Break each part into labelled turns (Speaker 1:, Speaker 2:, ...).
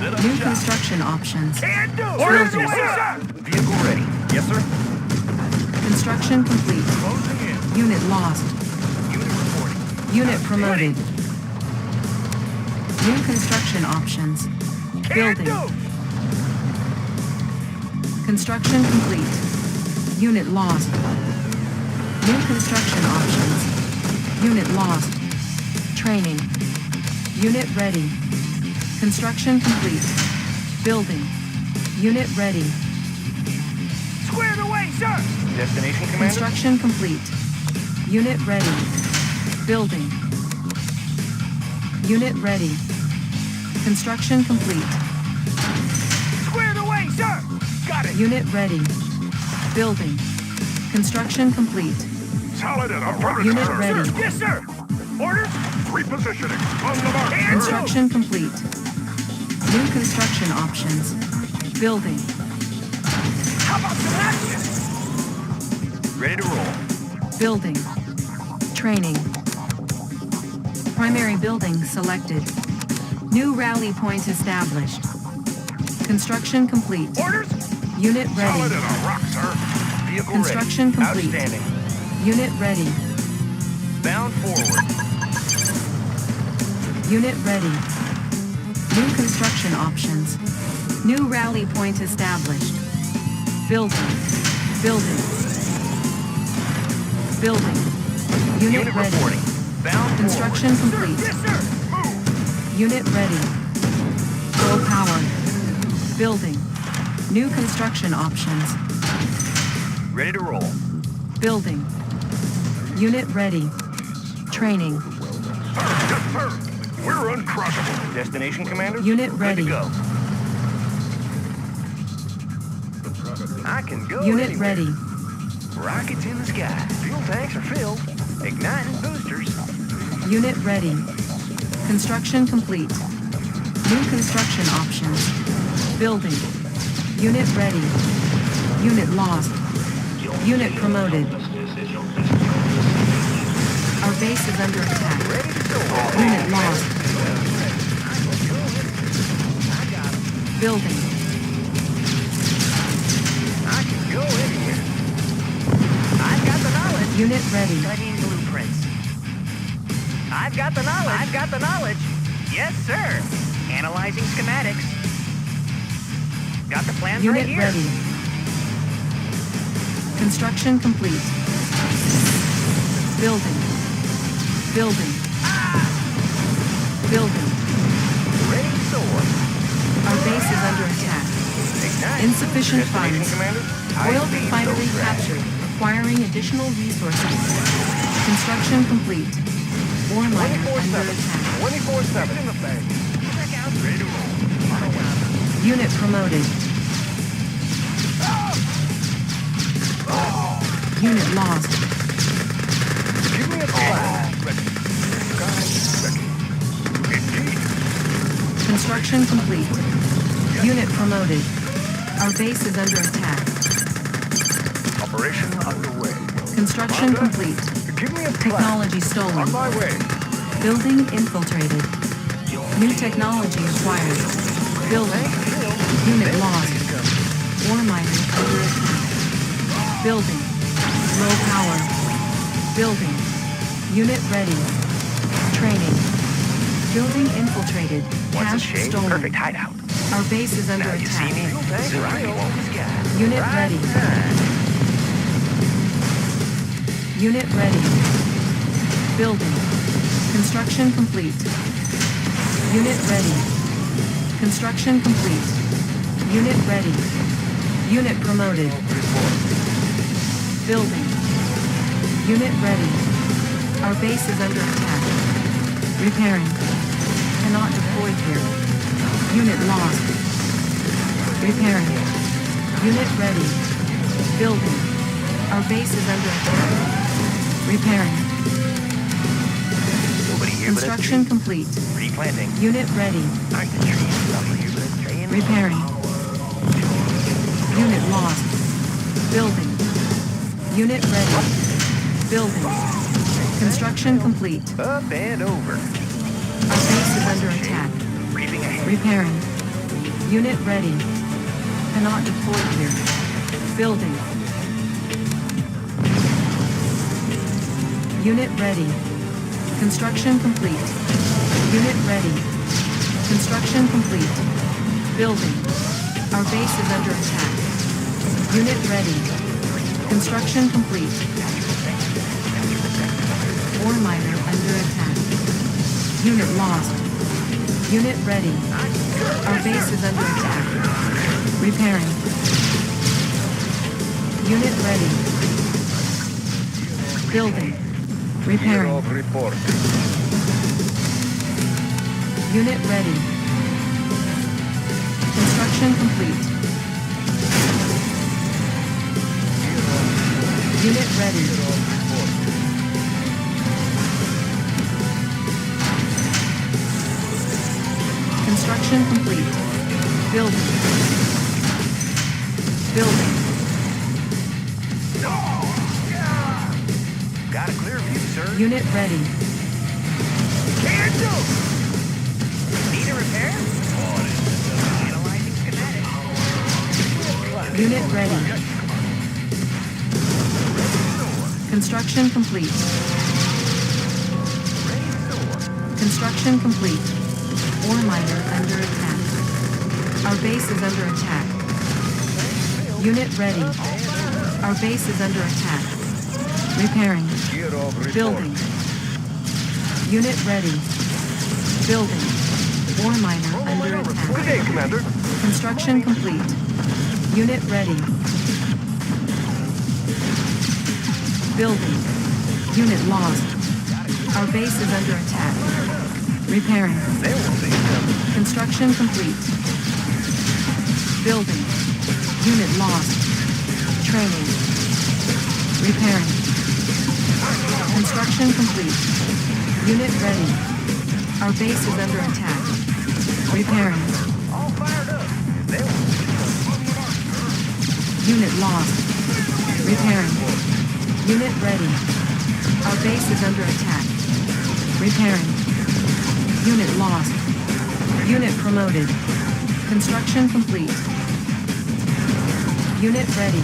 Speaker 1: Set up
Speaker 2: New
Speaker 1: shop.
Speaker 2: construction options.
Speaker 1: Can do.
Speaker 2: Orders,
Speaker 1: Building.
Speaker 2: yes,
Speaker 1: sir. Vehicle ready. Yes, sir.
Speaker 2: Construction complete.
Speaker 1: Closing in.
Speaker 2: Unit lost.
Speaker 1: Unit reporting.
Speaker 2: Unit promoted. New construction options.
Speaker 1: Can
Speaker 2: Building.
Speaker 1: do.
Speaker 2: Construction complete. Unit lost. New construction options. Unit lost. Training. Unit ready. Construction complete. Building. Unit ready.
Speaker 1: Squared away, sir. Destination, Commander.
Speaker 2: Construction complete. Unit ready. Building. Unit ready. Construction complete.
Speaker 1: Squared away, sir. Got it.
Speaker 2: Unit ready. Building. Construction complete.
Speaker 3: Solid and affirmative,
Speaker 2: Unit
Speaker 3: sir.
Speaker 2: ready.
Speaker 1: Sir, yes, sir. Orders.
Speaker 3: Repositioning. On the mark.
Speaker 1: Can do.
Speaker 2: Construction complete. New construction options. Building.
Speaker 1: How about some action? Ready to roll.
Speaker 2: Building. Training. Primary building selected. New rally point established. Construction complete.
Speaker 1: Orders.
Speaker 2: Unit
Speaker 3: Solid
Speaker 2: ready.
Speaker 3: and a rock, sir.
Speaker 1: Vehicle
Speaker 2: Construction
Speaker 1: ready.
Speaker 2: complete.
Speaker 1: Outstanding.
Speaker 2: Unit ready.
Speaker 1: Bound forward.
Speaker 2: Unit ready. New construction options. New rally point established. Building. Building. Building. Unit ready.
Speaker 1: reporting. Bound
Speaker 2: Construction
Speaker 1: forward.
Speaker 2: complete.
Speaker 1: Yes, sir.
Speaker 2: Unit ready. Low power. Building. New construction options.
Speaker 1: Ready to roll.
Speaker 2: Building. Unit ready. Training.
Speaker 3: Yes, sir. We're uncrossable.
Speaker 1: Destination, Commander.
Speaker 2: Unit
Speaker 1: Good
Speaker 2: ready.
Speaker 1: to go. I can go
Speaker 2: Unit
Speaker 1: anywhere.
Speaker 2: ready.
Speaker 1: Rockets in the sky. Fuel tanks are filled. Igniting boosters.
Speaker 2: Unit ready. Construction complete. New construction options. Building. Unit ready. Unit lost. Unit promoted. Our base is under attack.
Speaker 1: Ready to go.
Speaker 2: Unit lost. Building.
Speaker 1: I can go anywhere. I've got the knowledge.
Speaker 2: Unit ready.
Speaker 1: Studying blueprints. I've got the knowledge. I've got the knowledge. Yes, sir. Analyzing schematics. Got the plans
Speaker 2: Unit
Speaker 1: right here.
Speaker 2: ready. Construction complete. Building. Building. Building.
Speaker 1: Ready to soar.
Speaker 2: Our base is under attack.
Speaker 1: Ignite.
Speaker 2: Insufficient
Speaker 1: Destination,
Speaker 2: funds.
Speaker 1: Commander.
Speaker 2: Oil
Speaker 1: High-speed
Speaker 2: refinery
Speaker 1: go track.
Speaker 2: captured. Requiring additional resources. Construction complete. Ore miner under attack.
Speaker 1: 24/7 in the bag. Check out. Ready to roll.
Speaker 2: Unit promoted. Unit lost.
Speaker 1: Give me a flag.
Speaker 2: Construction complete. Unit promoted. Our base is under attack.
Speaker 3: Operation underway.
Speaker 2: Construction complete.
Speaker 3: Give me a
Speaker 2: Technology stolen.
Speaker 3: On my way.
Speaker 2: Building infiltrated. New technology acquired. Building. Unit lost. Ore miner under attack. Building. Low power. Building. Unit ready. Training. Building infiltrated.
Speaker 1: Once a
Speaker 2: Cash
Speaker 1: shade,
Speaker 2: stolen.
Speaker 1: perfect hideout.
Speaker 2: Our base is under
Speaker 1: Now you see
Speaker 2: attack.
Speaker 1: me. Rocky won't be sky.
Speaker 2: Unit
Speaker 1: Right
Speaker 2: ready.
Speaker 1: time.
Speaker 2: Unit ready. Building. Construction complete. Unit ready. Construction complete. Unit ready. Unit promoted. Building. Unit ready. Our base is under attack. Repairing. Cannot deploy here. Unit lost. Repairing. Unit ready. Building. Our base is under attack. Repairing.
Speaker 1: Nobody here but us
Speaker 2: Construction
Speaker 1: trees.
Speaker 2: complete.
Speaker 1: Replanting.
Speaker 2: Unit ready.
Speaker 1: Aren't the trees lovely here but us staying?
Speaker 2: Repairing. Unit lost. Building. Unit ready. Building. Construction complete.
Speaker 1: Up and over.
Speaker 2: Our base is under attack.
Speaker 1: Breathing ahead.
Speaker 2: Repairing. Unit ready. Cannot deploy here. Building. Unit ready. Construction complete. Unit ready. Construction complete. Building. Our base is under attack. Unit ready. Construction complete. Ore miner under attack. Unit lost. Unit ready. Our base is under attack. Repairing. Unit ready. Building. Repairing.
Speaker 3: Report.
Speaker 2: Unit ready. Construction complete. Unit ready. Construction complete. Building. Building.
Speaker 1: Got a clear view, sir.
Speaker 2: Unit ready.
Speaker 1: Can do. Need a repair? Analyzing schematics.
Speaker 2: Unit ready. Construction complete. Construction complete. Ore miner under attack. Our base is under attack. Unit ready. Our base is under attack. Repairing. Building. Unit ready. Building. Ore miner under
Speaker 3: Good
Speaker 2: attack.
Speaker 3: day, Commander.
Speaker 2: Construction complete. Unit ready. Building. Unit lost. Our base is under attack. Repairing.
Speaker 1: There will be some.
Speaker 2: Construction complete. Building. Unit lost. Training. Repairing. Construction complete. Unit ready. Our base is under attack. Repairing.
Speaker 1: All fired up. There will be
Speaker 2: Unit lost. Repairing. Unit ready. Our base is under attack. Repairing. Unit lost. Unit promoted. Construction complete. Unit ready.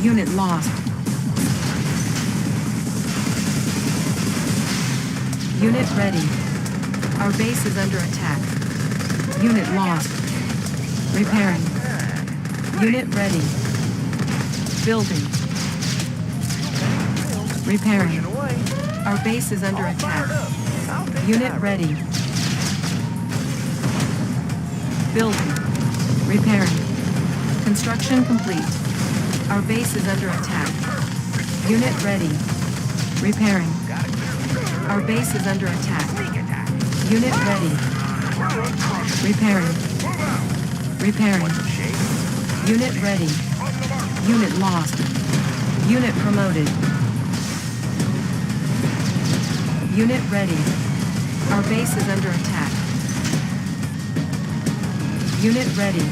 Speaker 2: Unit lost. Unit ready. Our base is under attack. Unit lost. Repairing. Unit ready. Building. Repairing.
Speaker 1: away.
Speaker 2: Our base is under attack.
Speaker 1: I'll take
Speaker 2: Unit
Speaker 1: that.
Speaker 2: ready. Building. Repairing. Construction complete. Our base is under attack. Unit ready. Repairing. Our base is under attack. Unit ready. Repairing. Repairing. Unit ready. Unit lost. Unit promoted. Unit ready. Our base is under attack. Unit ready.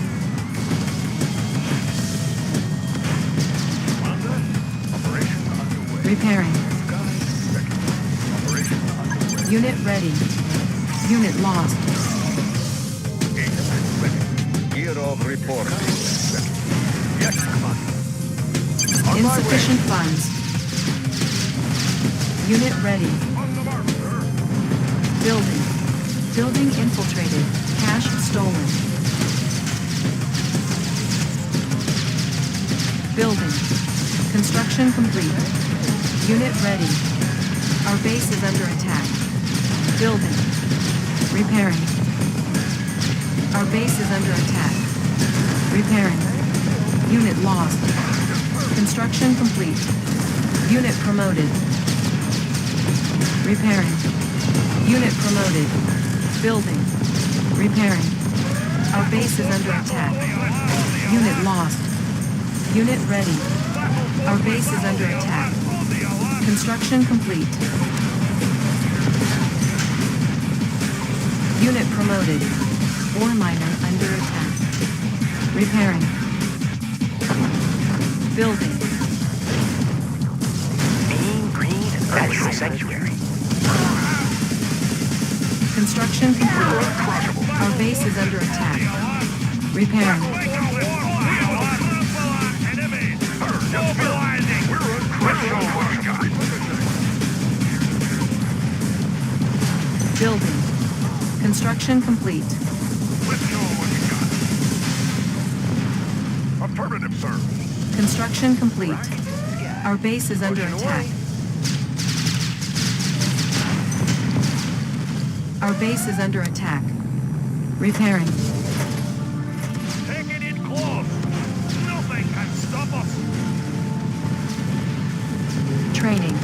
Speaker 3: Operation underway.
Speaker 2: Repairing.
Speaker 3: Operation underway.
Speaker 2: Unit ready. Unit lost.
Speaker 3: Gear of report. Yes, come on. On my way.
Speaker 2: Insufficient funds. Unit ready.
Speaker 3: On the mark, sir.
Speaker 2: Building. Building infiltrated. Cash stolen. Building. Construction complete. Unit ready. Our base is under attack. Building. Repairing. Our base is under attack. Repairing. Unit lost. Construction complete. Unit promoted. Repairing. Unit promoted. Building. Repairing. Our base is under attack. Unit lost. Unit ready. Our base is under attack. Construction complete. Unit promoted. Ore miner under attack. Repairing. Building.
Speaker 1: Mean green and natural sanctuary.
Speaker 2: Construction complete. Our base is under attack. Repairing. Building. Construction complete.
Speaker 3: Affirmative, sir.
Speaker 2: Construction complete. Our base is under attack. Our base is under attack. Repairing.
Speaker 3: Taking it close. Nothing can stop us.
Speaker 2: Training.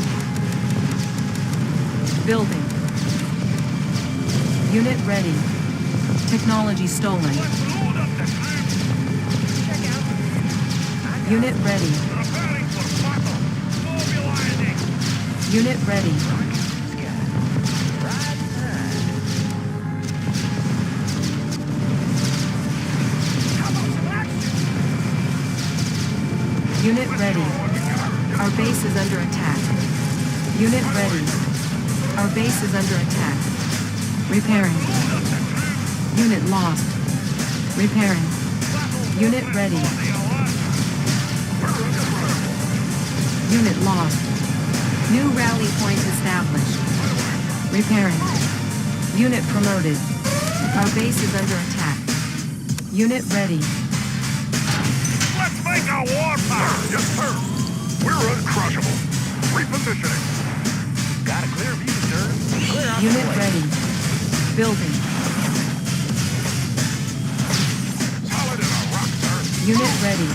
Speaker 2: Building. Unit ready. Technology stolen.
Speaker 3: Let's load up the tank.
Speaker 1: Check out.
Speaker 2: Unit ready.
Speaker 3: Preparing for battle. Mobilizing.
Speaker 2: Unit ready.
Speaker 1: Right side. Come on, some action.
Speaker 2: Unit ready. Our base is under attack. Unit ready. Our base is under attack. Repairing. Unit lost. Repairing. Unit ready. Unit lost. New rally point established. Repairing. Unit promoted. Our base is under attack. Unit ready.
Speaker 3: Let's make a warpath. Yes, sir. We're uncrushable. Repositioning.
Speaker 1: Got a clear view, sir. Clear out the
Speaker 2: Unit
Speaker 1: way.
Speaker 2: ready. Building.
Speaker 3: Solid as a rock, sir.
Speaker 2: Unit ready.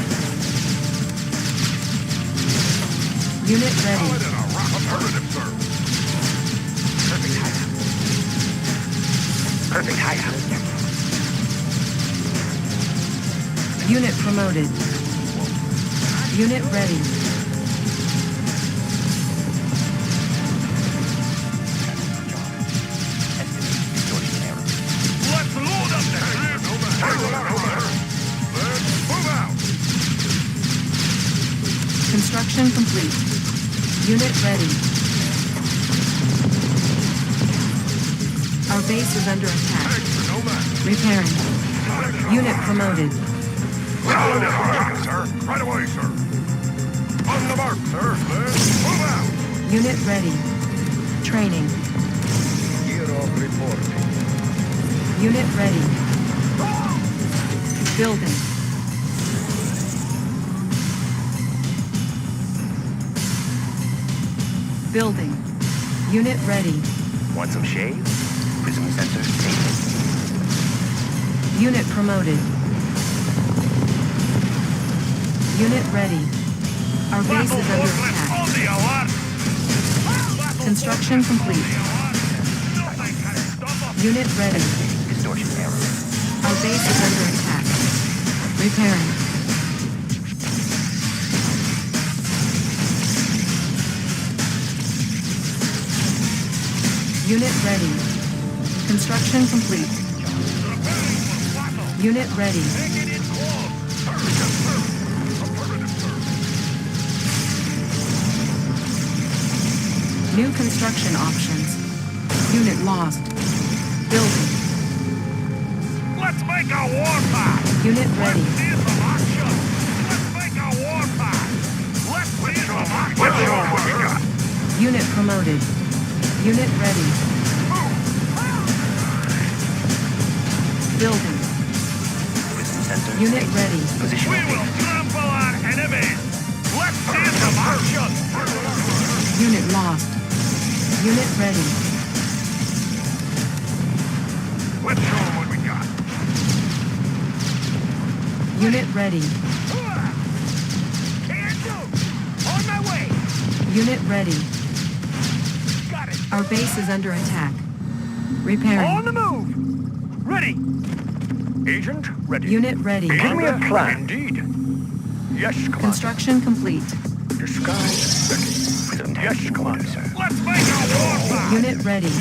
Speaker 2: Unit ready.
Speaker 3: Solid as a rock. Affirmative, sir.
Speaker 1: Perfect hideout. Perfect hideout.
Speaker 2: Unit promoted. Unit ready.
Speaker 3: Let's load up the tank. Let's move out.
Speaker 2: Construction complete. Unit ready. Our base is under attack.
Speaker 3: Tanks are no match.
Speaker 2: Repairing. Unit promoted.
Speaker 3: Solid as a rock, sir. Right away, sir. On the mark, sir. Let's move out.
Speaker 2: Unit ready. Training.
Speaker 3: Gear of reporting.
Speaker 2: Unit ready. Building. Building. Unit ready.
Speaker 1: Want some shade? Prism sensor taken.
Speaker 2: Unit promoted. Unit ready. Our base is under attack.
Speaker 3: On the alert.
Speaker 2: Construction complete.
Speaker 3: Nothing can stop us.
Speaker 2: Unit ready.
Speaker 1: Distortion error.
Speaker 2: Our base is under attack. Repairing. Unit ready. Construction complete. Unit ready.
Speaker 3: Taking it close. Sir, yes, sir. Affirmative, sir.
Speaker 2: New construction options. Unit lost. Building.
Speaker 3: Let's make a warpath.
Speaker 2: Unit ready.
Speaker 3: Let's see some action. Let's make a warpath. Let's see some action. Let's show what we got.
Speaker 2: Unit promoted. Unit ready. Building.
Speaker 1: Prism sensor
Speaker 2: Unit
Speaker 1: taken.
Speaker 2: ready.
Speaker 1: Position
Speaker 3: We will trample our enemies. Let's see some action.
Speaker 2: Unit lost. Unit ready.
Speaker 3: Let's show them what we got.
Speaker 2: Unit ready.
Speaker 3: Can do. On my way.
Speaker 2: Unit ready.
Speaker 3: Got it.
Speaker 2: Our base is under attack.
Speaker 3: On
Speaker 2: Repairing.
Speaker 3: the move. Ready. Agent, ready.
Speaker 2: Unit ready.
Speaker 3: Give me a plan. Indeed. Yes, Commander.
Speaker 2: Construction complete.
Speaker 3: Disguise ready.
Speaker 1: Prism
Speaker 3: Yes,
Speaker 1: tank
Speaker 3: Commander.
Speaker 1: sir.
Speaker 3: Let's make a warpath.
Speaker 2: Unit ready.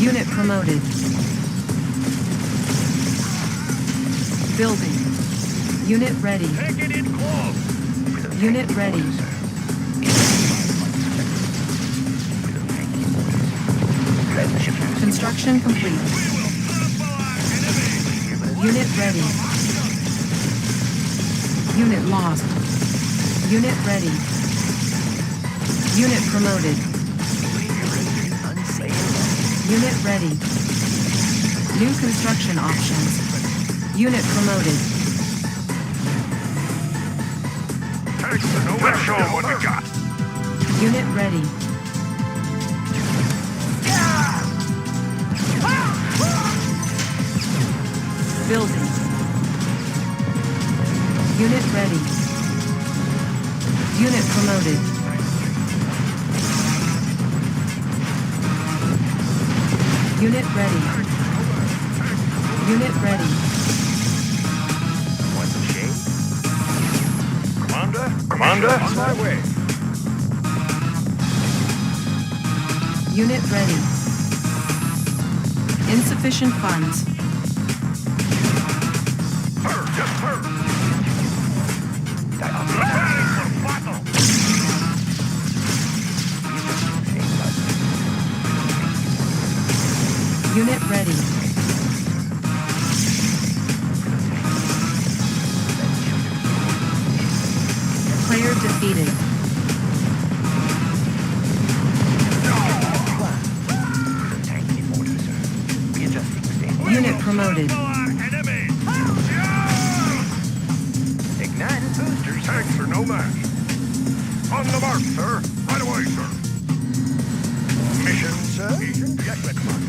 Speaker 2: Unit promoted. Building. Unit ready.
Speaker 3: Taking it close.
Speaker 1: Prism
Speaker 2: Unit
Speaker 1: tank
Speaker 2: ready.
Speaker 1: sir. Prism tank orders. Transmission.
Speaker 2: Construction complete.
Speaker 3: We will trample our enemies.
Speaker 2: Unit ready. Unit lost. Unit ready. Unit promoted. Unit ready. New construction options. Unit promoted.
Speaker 3: Let's show them what we got.
Speaker 2: Unit ready. Building. Unit ready. Unit promoted. Unit ready. Unit ready.
Speaker 1: Want some shade?
Speaker 3: Commander?
Speaker 1: On my way.
Speaker 2: Unit ready. Insufficient funds.
Speaker 3: Sir, yes, sir. Preparing for battle.
Speaker 2: Unit ready. Player defeated. Unit promoted.
Speaker 1: Igniting boosters.
Speaker 3: Tanks are no match. On the mark, sir. Right away, sir. Mission, sir? Yes, come on.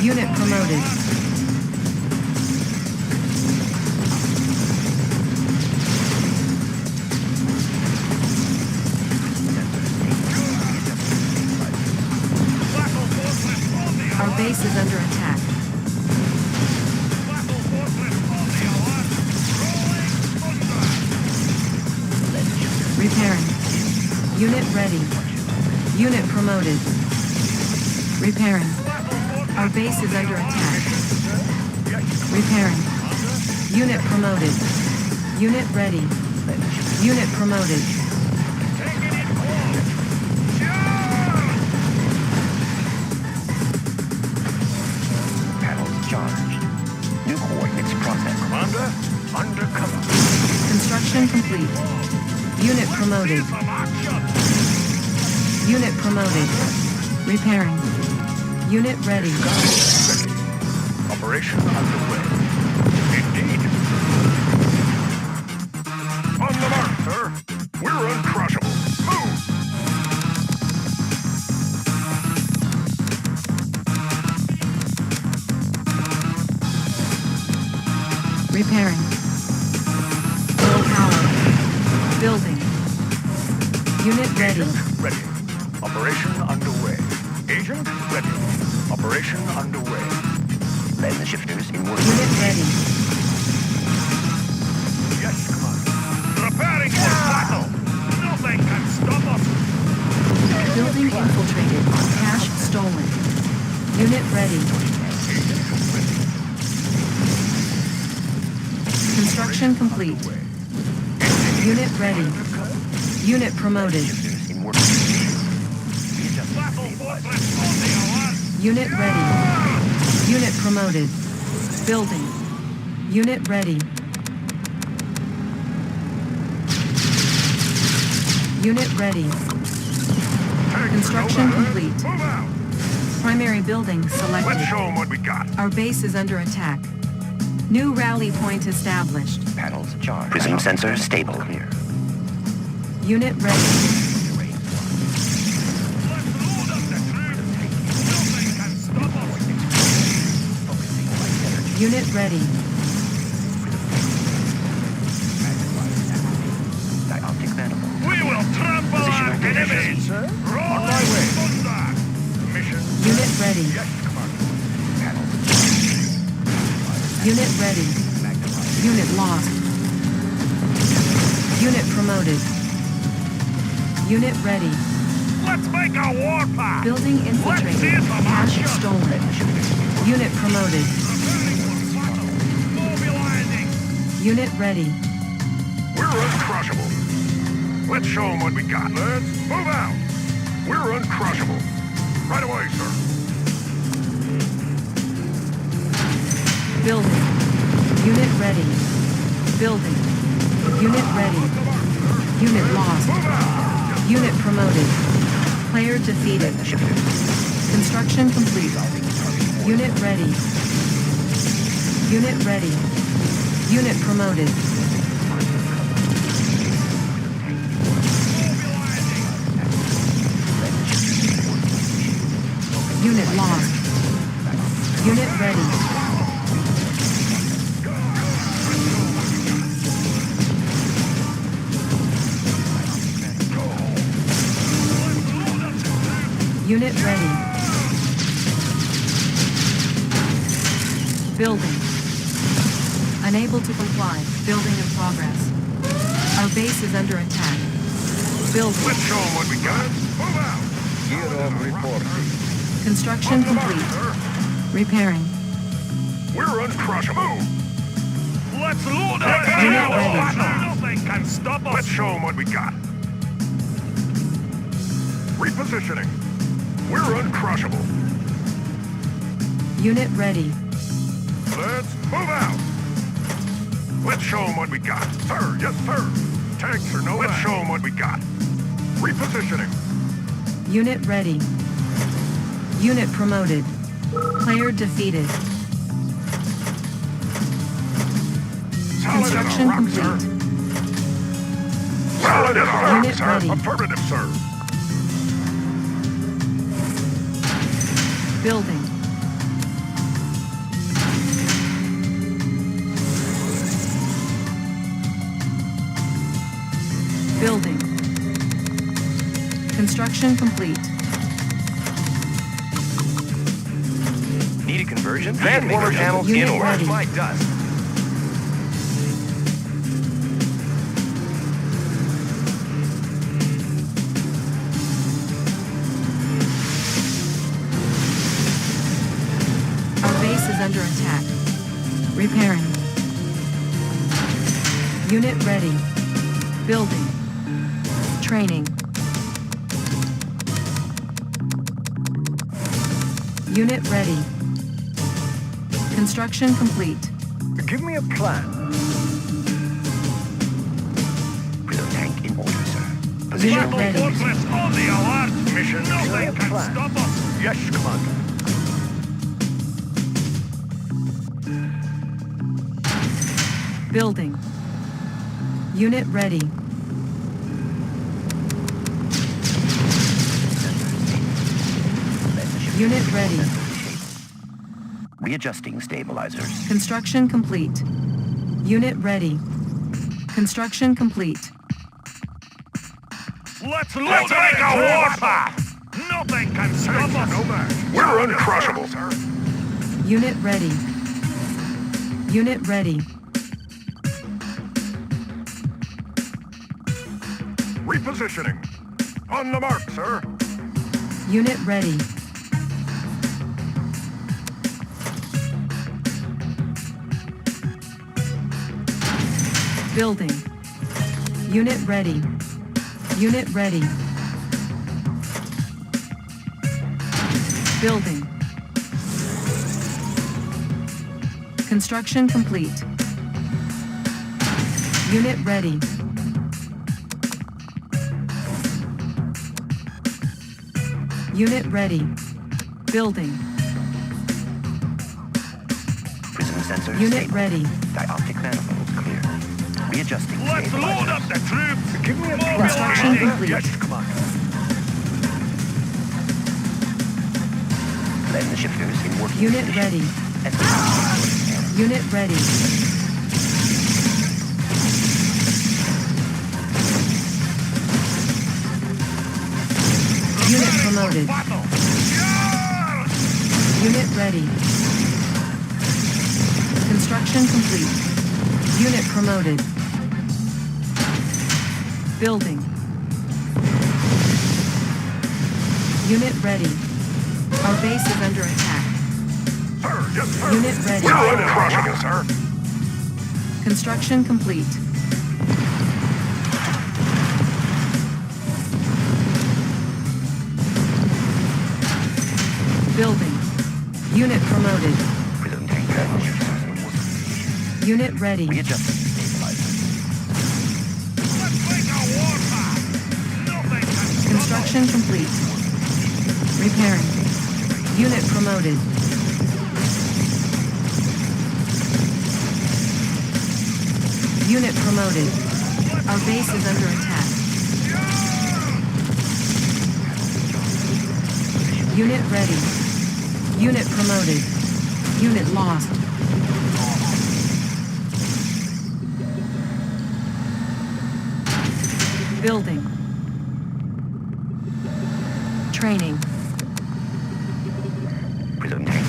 Speaker 2: Unit promoted. Our base is under attack. Repairing. Unit ready. Unit promoted. Repairing. Our base is under attack. Repairing. Unit promoted. Unit ready. Unit promoted.
Speaker 1: Panels charged. New coordinates processed.
Speaker 3: Commander, undercover.
Speaker 2: Construction complete. Unit promoted. Unit promoted. Repairing. Unit ready.
Speaker 3: Ready. Operation underway. Indeed. On the mark, sir. We're uncrushable. Move!
Speaker 2: Repairing. Full power. Building. Unit ready.
Speaker 3: Agent ready. Operation underway. Agent ready. Operation underway.
Speaker 1: Lens shifters in work.
Speaker 2: Unit ready.
Speaker 3: Yes, Commander. Preparing for battle. Nothing can stop us.
Speaker 2: Building infiltrated. Cash stolen. Unit ready. Construction complete. Unit ready. Unit promoted.
Speaker 1: In work.
Speaker 2: Unit ready. Unit promoted. Building. Unit ready. Unit ready. Construction complete.
Speaker 3: Move out.
Speaker 2: Primary building
Speaker 3: Let's
Speaker 2: selected.
Speaker 3: show them what we got.
Speaker 2: Our base is under attack. New rally point established.
Speaker 1: Panels charged. Prism sensor stable. Clear.
Speaker 2: Unit ready. Unit ready.
Speaker 1: Dioptic manifold.
Speaker 3: We will trample our
Speaker 1: Positional data
Speaker 3: enemies.
Speaker 1: sir.
Speaker 3: On my way. Mission.
Speaker 2: Unit ready.
Speaker 3: Yes, Commander.
Speaker 1: Panels.
Speaker 2: Unit ready. Unit lost. Unit promoted. Unit ready.
Speaker 3: Let's make a warpath.
Speaker 2: Building
Speaker 3: Let's see
Speaker 2: infiltrated.
Speaker 3: it from
Speaker 2: Cash
Speaker 3: action.
Speaker 2: stolen. Unit promoted.
Speaker 3: Mobilizing.
Speaker 2: Unit ready.
Speaker 3: We're uncrushable. Let's show them what we got. Let's move out. We're uncrushable. Right away, sir.
Speaker 2: ready. Building. Unit ready. Unit lost. Unit promoted. Player defeated. Construction complete. Unit ready. Unit ready. Unit promoted. Unit lost. Unit ready. Unit ready. Building. Unable to comply. Building in progress. Our base is under attack. Building.
Speaker 3: Let's show them what we got. Move out.
Speaker 4: Gear on reporting.
Speaker 2: Construction complete. Repairing.
Speaker 3: We're uncrushable.
Speaker 5: Let's load up!
Speaker 2: Unit ready.
Speaker 5: Nothing can stop us!
Speaker 3: Let's show them what we got. Repositioning. We're uncrushable.
Speaker 2: Unit ready.
Speaker 3: Let's move out. Let's show them what we got. Sir, yes, sir. Tanks are no Let's show them what we got. Repositioning.
Speaker 2: Unit ready. Unit promoted. Player defeated.
Speaker 3: Solid as a
Speaker 2: Construction
Speaker 3: rock,
Speaker 2: complete.
Speaker 3: sir. Solid as a rock,
Speaker 2: Unit
Speaker 3: sir.
Speaker 2: ready.
Speaker 3: Affirmative, sir.
Speaker 2: Building. Building. Construction complete.
Speaker 1: Need a conversion?
Speaker 4: Transformer panels
Speaker 2: Unit
Speaker 4: in order.
Speaker 2: ready.
Speaker 1: My dust.
Speaker 2: Our base is under attack. Repairing. Unit ready. Building. Training. Unit ready. Construction complete.
Speaker 1: Give me a plan.
Speaker 4: Tank in order, sir.
Speaker 2: Unit ready.
Speaker 5: Fortress on the alert!
Speaker 3: Mission
Speaker 5: Nothing can
Speaker 1: plan.
Speaker 5: stop us!
Speaker 3: Yes, Commander.
Speaker 2: Building. Unit ready. Unit ready.
Speaker 4: Readjusting stabilizers.
Speaker 2: Construction complete. Unit ready. Construction complete.
Speaker 5: Let's make a warpath! Nothing can stop
Speaker 3: Tanks are no
Speaker 5: us!
Speaker 3: match. We're uncrushable, sir.
Speaker 2: Unit ready. Unit ready.
Speaker 3: Repositioning. On the mark, sir.
Speaker 2: Unit ready. Building. Unit ready. Unit ready. Building. Construction complete. Unit ready. Unit ready. Building.
Speaker 4: Prism sensors
Speaker 2: Unit
Speaker 4: stable.
Speaker 2: ready.
Speaker 4: Dioptic manifolds clear. Readjusting
Speaker 5: Let's
Speaker 4: stabilizers.
Speaker 5: load up the troops!
Speaker 1: Give me a plan.
Speaker 2: Construction complete.
Speaker 3: Yes, Commander.
Speaker 4: Blend shifters in working
Speaker 2: Unit
Speaker 4: position.
Speaker 2: ready.
Speaker 4: And
Speaker 2: Unit ready. Unit promoted.
Speaker 5: Battle!
Speaker 2: Unit ready. Construction complete. Unit promoted. Building. Unit ready. Our base is under attack.
Speaker 3: Sir, yes, sir.
Speaker 2: Unit ready.
Speaker 3: We're uncrushable, sir.
Speaker 2: Construction complete. Building. Unit promoted.
Speaker 4: prism tank transmission.
Speaker 2: Unit ready.
Speaker 4: Readjusting stabilizer.
Speaker 5: Let's make a warpath. Nothing can stop us.
Speaker 2: Construction complete. Repairing. Unit promoted. Unit promoted. Our base is under attack. Unit ready. Unit promoted. Unit lost. Building. Training.
Speaker 4: Prism tank.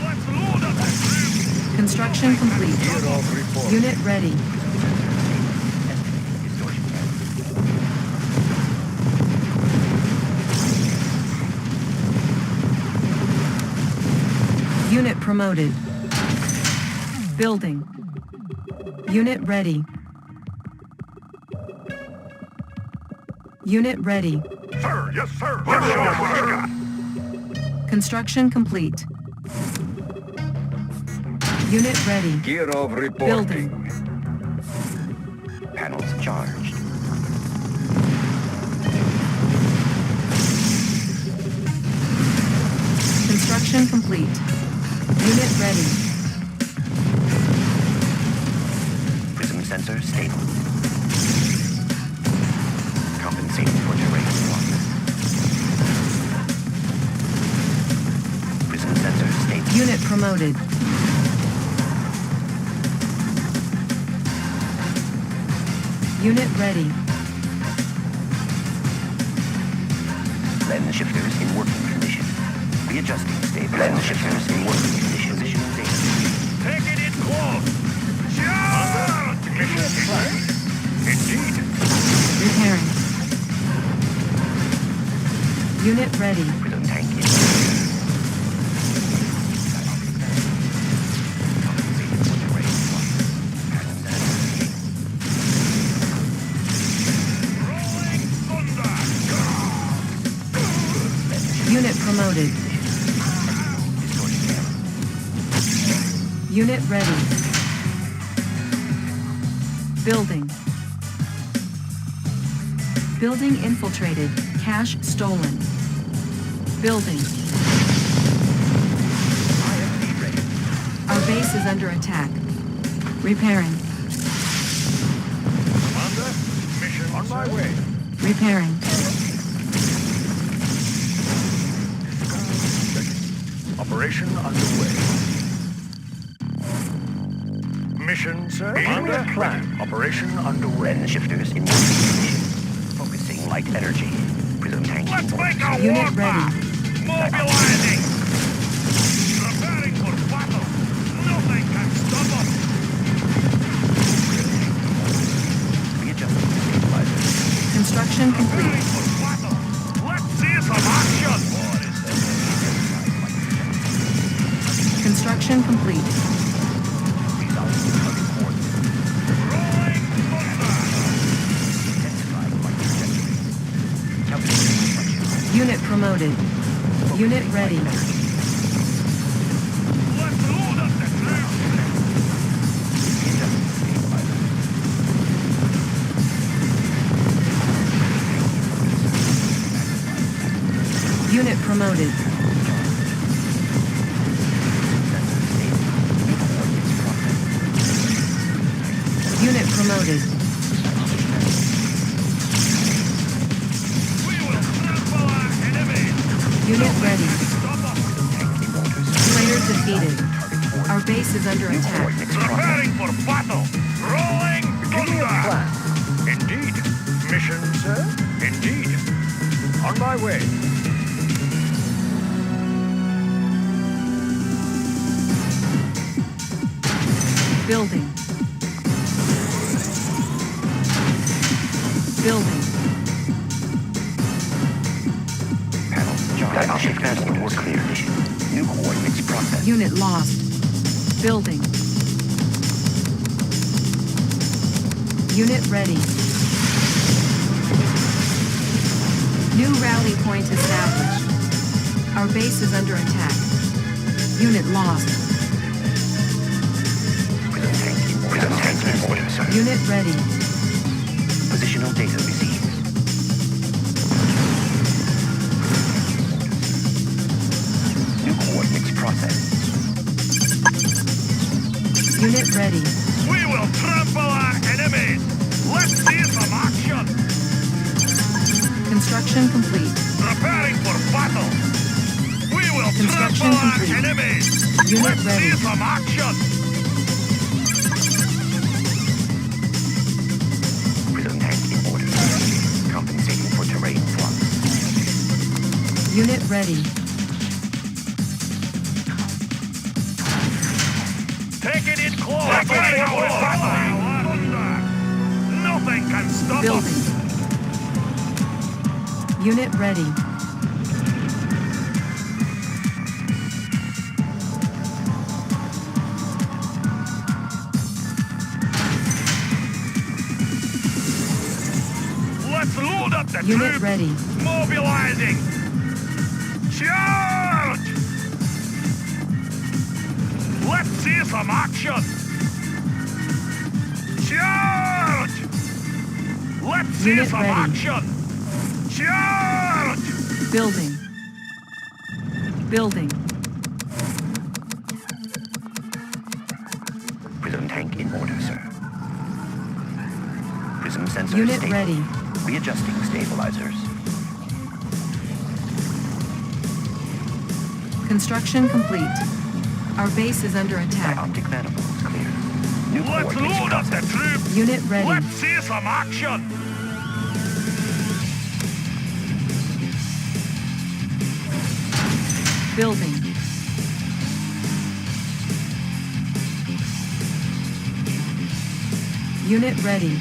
Speaker 5: Let's load up the troops.
Speaker 2: Construction complete. Unit ready.
Speaker 4: Distortion tank.
Speaker 2: Unit promoted. Building. Unit ready. Unit ready.
Speaker 3: Sir, yes, sir. Let's show them what we got.
Speaker 2: Construction complete. Unit ready.
Speaker 6: Gear of reporting.
Speaker 2: Building.
Speaker 4: Panels charged.
Speaker 2: Construction complete. Unit ready.
Speaker 4: Prism sensor stable. Compensating for terrain loss. Prism sensor stable.
Speaker 2: Unit promoted. Unit ready.
Speaker 4: Lens shifters in working condition. Readjusting stable. Lens shifters in working condition. Position stable.
Speaker 5: Take it in close.
Speaker 3: Mission plan. Indeed.
Speaker 2: Repairing. Unit ready.
Speaker 4: Prism tank in. Compensating for terrain loss. Panel sensor
Speaker 5: Rolling thunder.
Speaker 2: Unit promoted.
Speaker 4: distortion camera.
Speaker 2: Unit ready. Building. Building infiltrated. Cache stolen. Building.
Speaker 4: IFV ready.
Speaker 2: Our base is under attack. Repairing.
Speaker 3: Commander, mission on my way.
Speaker 2: Repairing.
Speaker 3: Operation underway. Mission, sir. Commander, plan. Operation underway.
Speaker 4: Lens shifters in working condition. Focusing light energy. Prism tank in
Speaker 5: Let's make
Speaker 4: orbit.
Speaker 5: a
Speaker 2: Unit
Speaker 5: warpath. Mobilizing. Preparing for battle. Nothing can stop us.
Speaker 4: Readjusting stabilizer.
Speaker 2: Construction complete.
Speaker 5: Preparing for battle. Let's see some action.
Speaker 2: Construction complete.
Speaker 4: Resolving target coordinates.
Speaker 5: Rolling thunder.
Speaker 4: Intensifying light trajectory. Calculating reflection.
Speaker 2: Unit promoted. Unit ready.
Speaker 5: Let's load up the troops.
Speaker 4: Readjusting stabilizer.
Speaker 2: Unit promoted.
Speaker 4: Sensor stable. New coordinates processed.
Speaker 2: Unit promoted.
Speaker 5: We will trample our enemies.
Speaker 2: Unit ready.
Speaker 5: Stop us.
Speaker 2: Player defeated. Our base is under attack.
Speaker 4: Coordinates processed.
Speaker 5: Preparing for battle. Rolling
Speaker 3: Give me a
Speaker 5: thunder.
Speaker 3: plan. Indeed. Mission, sir. Indeed. On my way.
Speaker 2: Building. Building.
Speaker 4: Panels charged. Shifters in working condition. New coordinates processed.
Speaker 2: Unit lost. Building. Unit ready. New rally point established. Our base is under attack. Unit lost.
Speaker 4: tank in order. Prism tank in order, sir.
Speaker 2: Unit ready.
Speaker 4: Positional data received. New coordinates processed.
Speaker 2: Unit ready.
Speaker 5: We will trample our enemies. Let's see some action.
Speaker 2: Construction complete.
Speaker 5: Preparing for battle. We will
Speaker 2: Construction
Speaker 5: trample our
Speaker 2: complete.
Speaker 5: enemies.
Speaker 2: Unit
Speaker 5: Let's
Speaker 2: ready.
Speaker 5: see some action.
Speaker 4: Prism tank in order. Compensating for terrain flux.
Speaker 2: Unit ready.
Speaker 5: Take it in close. Preparing for battle. Nothing can stop
Speaker 2: Building.
Speaker 5: us.
Speaker 2: Unit ready.
Speaker 5: Let's load up the
Speaker 2: Unit
Speaker 5: troops.
Speaker 2: ready.
Speaker 5: Mobilizing. Charge! Let's see some action. Charge! Let's see
Speaker 2: Unit
Speaker 5: some
Speaker 2: ready.
Speaker 5: action. Charge!
Speaker 2: Building. Building.
Speaker 4: Prism tank in order, sir. Prism sensor
Speaker 2: Unit
Speaker 4: stable.
Speaker 2: ready.
Speaker 4: Readjusting stabilizers.
Speaker 2: Construction complete. Our base is under attack.
Speaker 4: Optic manifolds clear. New
Speaker 5: Let's
Speaker 4: coordinates
Speaker 5: load up the
Speaker 4: processed.
Speaker 5: troops.
Speaker 2: Unit ready.
Speaker 5: Let's see some action.
Speaker 2: Building. Unit ready.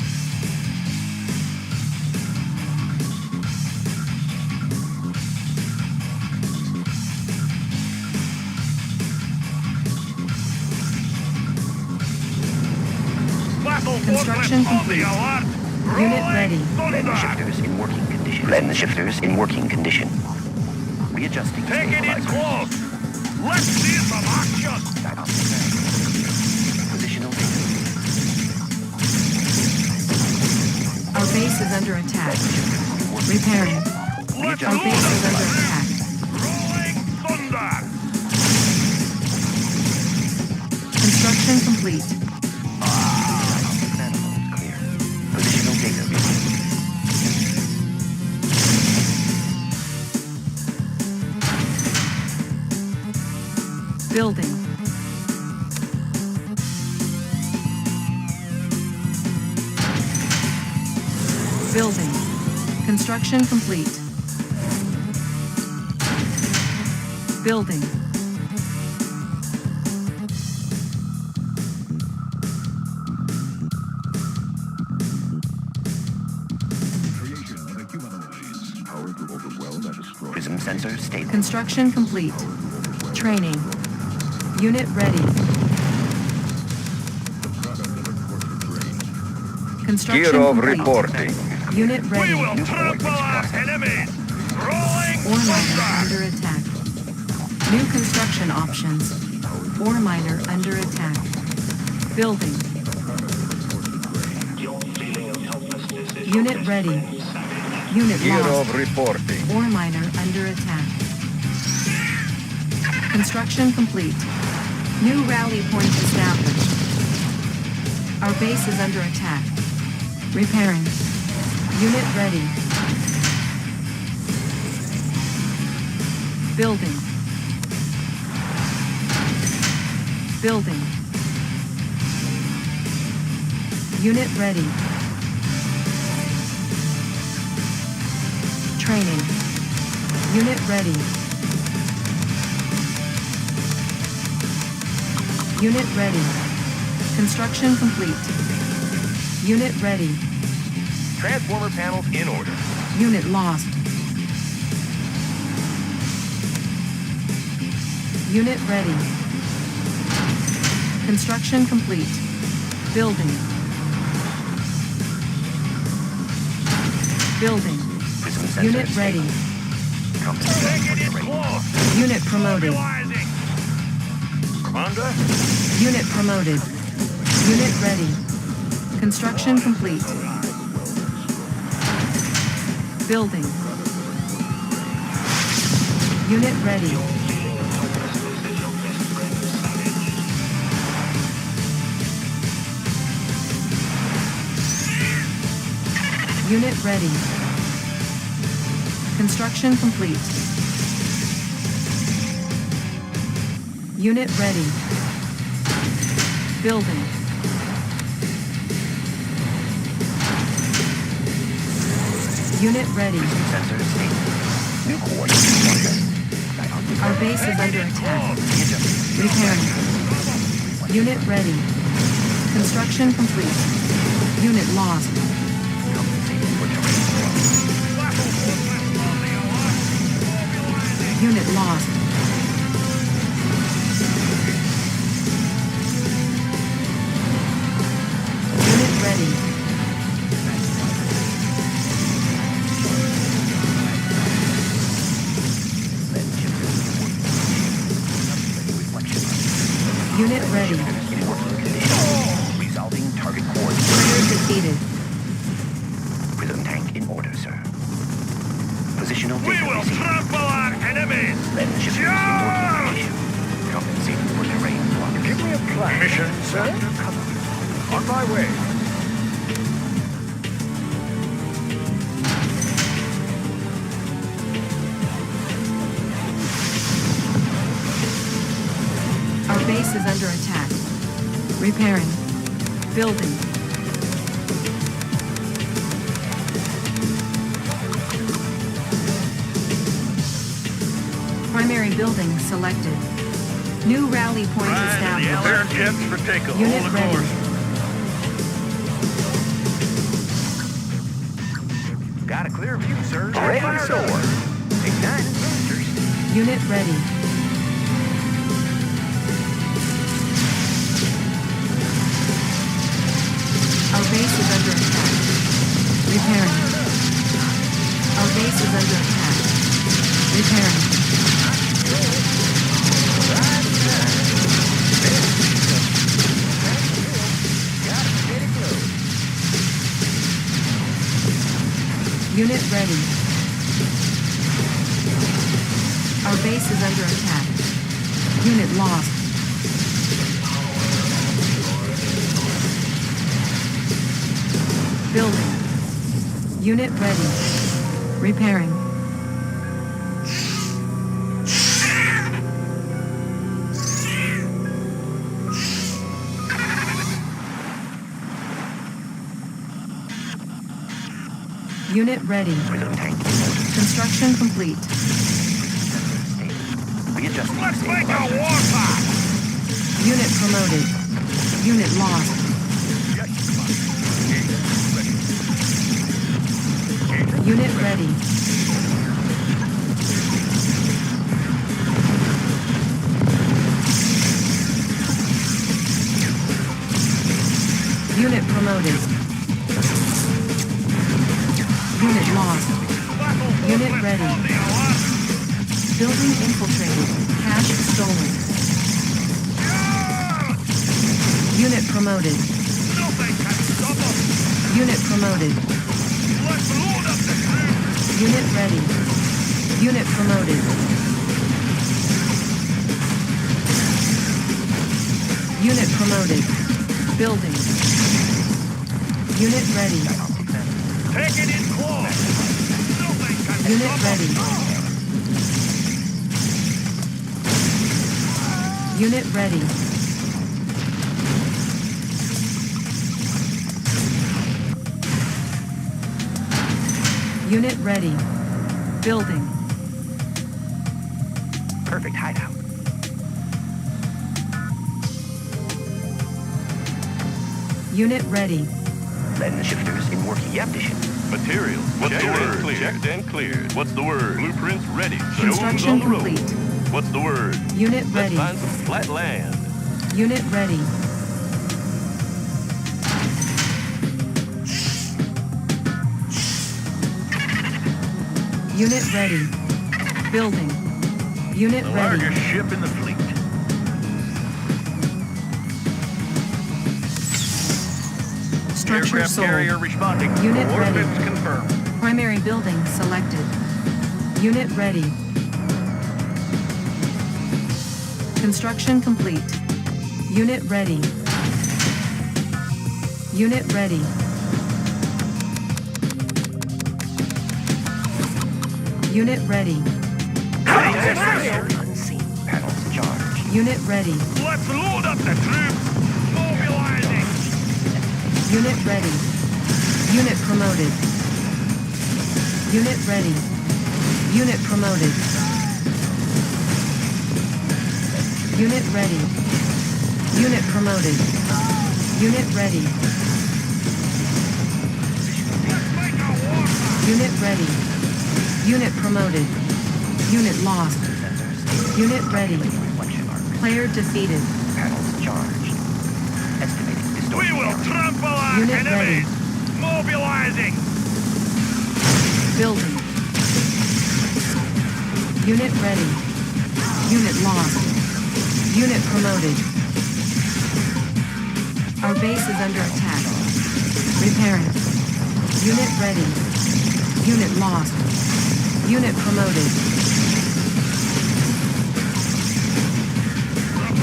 Speaker 5: Battle
Speaker 2: Construction
Speaker 5: forklift on
Speaker 2: complete.
Speaker 5: the alert.
Speaker 2: Unit
Speaker 5: Rolling
Speaker 2: ready.
Speaker 4: Blend
Speaker 5: thunder.
Speaker 4: shifters in working condition. Blend shifters in working condition. Readjusting
Speaker 5: Take it in
Speaker 4: stabilizers.
Speaker 5: close. Let's see some action.
Speaker 4: Optic manifolds. Positional data.
Speaker 2: Our base is under attack.
Speaker 4: Blend shifters in working
Speaker 2: Repairing.
Speaker 5: Let's
Speaker 2: Our
Speaker 5: load
Speaker 2: base
Speaker 5: up
Speaker 2: is
Speaker 5: the
Speaker 2: under
Speaker 5: troops.
Speaker 2: attack.
Speaker 5: Rolling thunder.
Speaker 2: Construction complete.
Speaker 4: Optic manifolds clear. Positional data received.
Speaker 2: Building. Building. Construction complete. Building.
Speaker 4: Prism sensor stable.
Speaker 2: Construction complete. Training. Unit ready. Construction
Speaker 6: Gear of
Speaker 2: complete.
Speaker 6: reporting.
Speaker 2: Unit
Speaker 5: We
Speaker 2: ready.
Speaker 5: will trample our enemies. Rolling
Speaker 2: Ore miner
Speaker 5: thunder.
Speaker 2: under attack. New construction options. Ore miner under attack. Building. Unit ready. Unit
Speaker 6: Gear
Speaker 2: lost.
Speaker 6: of reporting.
Speaker 2: Ore miner under attack. Construction complete. New rally point established. Our base is under attack. Repairing. Unit ready. Building. Building. Unit ready. Training. Unit ready. Unit ready. Construction complete. Unit ready.
Speaker 5: Transformer panels in order.
Speaker 2: Unit lost. Unit ready. Construction complete. Building. Building.
Speaker 4: Prism sensor
Speaker 2: Unit
Speaker 4: stable.
Speaker 2: ready.
Speaker 4: Compensating
Speaker 5: Take it in
Speaker 4: for terrain.
Speaker 5: close.
Speaker 2: Unit promoted.
Speaker 5: Mobilizing. Commander,
Speaker 2: Unit promoted. Unit ready. Construction complete. Building. Unit ready. Unit ready. Construction complete. Unit ready. Building. Unit ready.
Speaker 4: Sensors stable. New coordinates.
Speaker 2: Our base is under attack. Repairing. Unit ready. Construction complete. Unit lost. Unit lost. Unit ready. Unit ready.
Speaker 4: In working condition. Resolving target coordinates.
Speaker 2: Player defeated.
Speaker 4: Prism tank in order, sir. Positional
Speaker 5: We
Speaker 4: data
Speaker 5: will
Speaker 4: received.
Speaker 5: trample our enemies!
Speaker 4: Lens shifters in working condition. Compensating for terrain blockers.
Speaker 3: Give me a plan. Mission, sir. On my way.
Speaker 2: Our base is under attack. Repairing. Building. Primary building selected. New rally point established.
Speaker 5: Prepare jets for takeoff.
Speaker 2: Unit
Speaker 5: Hold the
Speaker 2: ready.
Speaker 5: course.
Speaker 1: Got a clear view, sir.
Speaker 4: Ready
Speaker 1: Fire
Speaker 4: to soar.
Speaker 1: up. Igniting boosters.
Speaker 2: Unit ready. Our base is under attack. Repairing. Our base is under attack. Repairing. Unit ready. Our base is under attack. Unit lost. Building. Unit ready. Repairing. Unit ready.
Speaker 4: Prism tank in order.
Speaker 2: Construction complete.
Speaker 4: Readjusting
Speaker 5: Let's
Speaker 4: stable
Speaker 5: make a
Speaker 4: cluster.
Speaker 5: warpath!
Speaker 2: Unit promoted. Unit lost. Unit ready. Unit promoted. Unit lost. Unit ready. Building infiltrated. Cache stolen. Unit promoted.
Speaker 5: Nothing can stop us!
Speaker 2: Unit promoted.
Speaker 5: Let's load up the crew!
Speaker 2: Unit ready. Unit promoted. Unit promoted. Building. Unit ready.
Speaker 5: Take it in close! Nothing can
Speaker 2: Unit
Speaker 5: stop
Speaker 2: ready. Unit ready. Unit ready. Building.
Speaker 4: Perfect hideout.
Speaker 2: Unit ready.
Speaker 4: Lens shifters in working condition.
Speaker 6: Materials. What's the word? Checked and cleared. What's the word? Blueprints ready. Shows
Speaker 2: Construction
Speaker 6: on the road.
Speaker 2: complete.
Speaker 6: What's the word?
Speaker 2: Unit
Speaker 6: Let's
Speaker 2: ready.
Speaker 6: find some flat land.
Speaker 2: Unit ready. Unit ready. Building. Unit
Speaker 5: The
Speaker 2: ready.
Speaker 5: largest ship in the fleet.
Speaker 2: Structure
Speaker 5: Aircraft
Speaker 2: sold.
Speaker 5: carrier responding.
Speaker 2: Unit ready.
Speaker 5: Coordinates confirmed.
Speaker 2: Primary building selected. Unit ready. Construction complete. Unit ready. Unit ready. Unit ready.
Speaker 4: Unseen. Panels charged.
Speaker 2: Unit ready.
Speaker 5: Let's load up the troops. Mobilizing.
Speaker 2: Unit ready. Unit promoted. Unit ready. Unit promoted. Unit ready. Unit promoted. Unit ready. Unit ready. Unit promoted. Unit lost. Unit ready.
Speaker 4: Reflection arc.
Speaker 2: Player defeated.
Speaker 4: Panels charged. Estimating
Speaker 5: We
Speaker 4: distortion.
Speaker 5: will trample our
Speaker 2: Unit
Speaker 5: enemies. Mobilizing.
Speaker 2: Building. Unit ready. Unit lost. Unit promoted. Our base is under attack. Repairing. Unit ready. Unit lost. Unit promoted.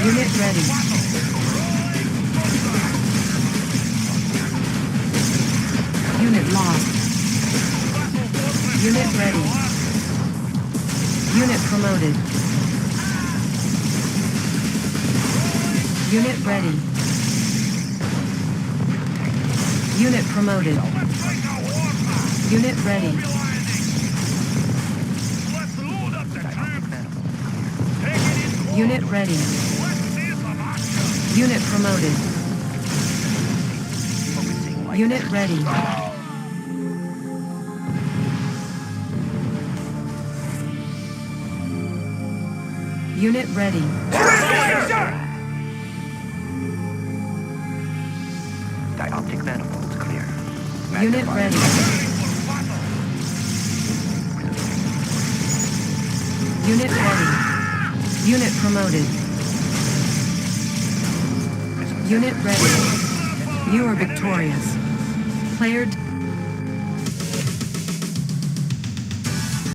Speaker 2: Unit ready. Unit lost. Unit ready. Unit promoted. Unit ready. Unit promoted. Unit ready.
Speaker 5: Let's load up the troops. Take it in.
Speaker 2: Unit ready.
Speaker 5: Let's see some action.
Speaker 2: Unit promoted. Unit ready. Unit ready.
Speaker 4: Dioptic manifolds clear.
Speaker 2: Unit ready. Unit ready. Unit promoted. Unit ready. You are victorious. Player